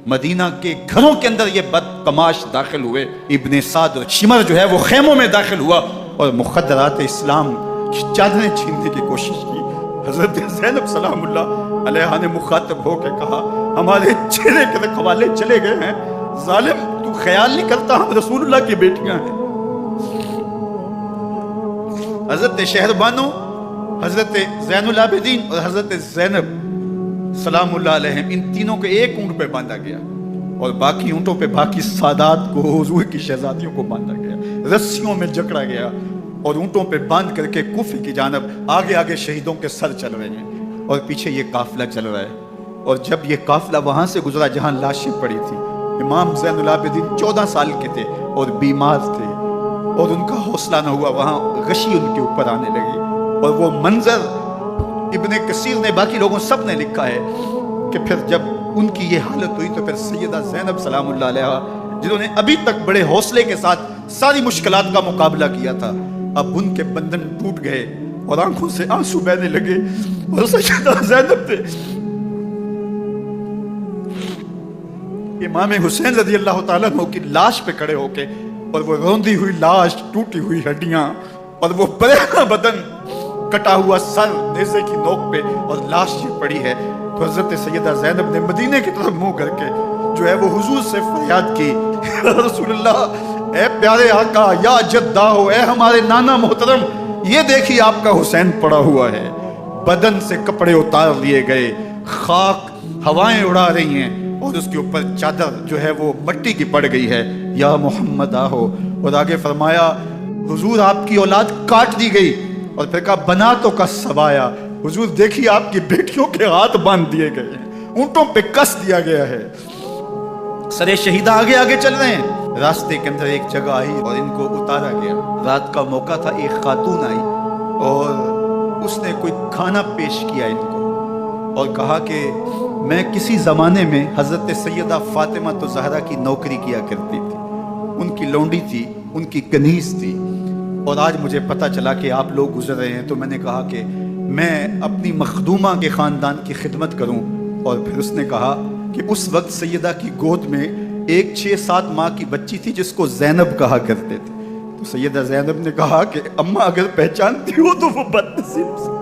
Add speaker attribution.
Speaker 1: Medina के घरों के अंदर ये बदतमाश दाखिल हुए। इब्ने साद और शिमर जो है वो खेमों में दाखिल हुआ और मुखद्दरात इस्लाम की चादरें छीनने की कोशिश की। हजरत ज़ैनब सलामुल्लाह अलैहा ने मुखातब होकर कहा, हमारे चेहरे के रखवाले चले गए हैं, जालिम तू ख्याल नहीं करता हम रसूलुल्लाह की बेटियां हैं। हजरत शहरबानो, हजरत ज़ैनुल आबिदीन और हजरत ज़ैनब सलामुल्लाह अलैहिम, इन तीनों को एक ऊंट पे बांधा गया और बाकी ऊंटों पे बाकी सादात को, हुजूर की शहजादियों को बांधा गया, रस्सियों में जकड़ा गया और ऊंटों पे बांध करके कुफे की जानब आगे आगे शहीदों के सर चल रहे हैं और पीछे ये काफिला चल रहा है। और जब ये काफिला वहां से गुजरा जहां लाशें पड़ी थी, इमाम ज़ैनुल आबिदीन 14 साल के थे और बीमार थे और उनका हौसला न हुआ, वहां गशी उनके ऊपर आने लगी। और वो मंजर इब्ने कसीर ने, बाकी लोगों सब ने लिखा है कि फिर जब उनकी ये हालत हुई तो फिर सैयदा ज़ैनब सलामुल्लाह अलैहा, जिन्होंने अभी तक बड़े हौसले के साथ सारी मुश्किलात का मुकाबला किया था, अब उनके बंधन टूट गए और आंखों से आंसू बहने लगे। और सैयदा ज़ैनब थे इमाम हुसैन रज़ियल्लाहु ताला अन्हु की लाश पे खड़े होके, और वो रोंदी हुई लाश, टूटी हुई हड्डियां और वो बरेना बदन, कटा हुआ सर नेज़े की नोक पे और लाश ये पड़ी है। तो हजरत सैयदा ज़ैनब ने मदीने की तरफ मुंह करके जो है वो हुजूर से फरियाद की, रसूलुल्लाह, ए प्यारे आका, या जद्दा हो, ए हमारे नाना मोहतरम, ये देखिए आपका हुसैन पड़ा हुआ है, बदन से कपड़े उतार लिए गए, खाक हवाएं उड़ा रही हैं और उसके ऊपर चादर जो है वो मट्टी की पड़ गई है, या मोहम्मद आहो। और आगे फरमाया, हुजूर आपकी औलाद काट दी गई, और फिर कहा बना तो कस सवाया, हुजूर देखिए आपकी बेटियों के हाथ बांध दिए गए हैं, ऊंटों पे कस दिया गया है, सरे शहीदा आगे आगे चल रहे हैं। रास्ते के अंदर एक जगह आई और इनको उतारा गया। रात का मौका था, एक खातून आई और उसने कोई खाना पेश किया इनको और कहा कि मैं किसी ज़माने में हज़रत सैयदा फ़ातिमा तो ज़हरा की नौकरी किया करती थी, उनकी लौंडी थी, उनकी कनीज़ थी, और आज मुझे पता चला कि आप लोग गुजर रहे हैं, तो मैंने कहा कि मैं अपनी मखदूमा के ख़ानदान की खिदमत करूं। और फिर उसने कहा कि उस वक्त सैयदा की गोद में एक 6-7 माह की बच्ची थी जिसको ज़ैनब कहा करते थे। तो सैयदा ज़ैनब ने कहा कि अम्मा अगर पहचानती हो तो वो बदनसीब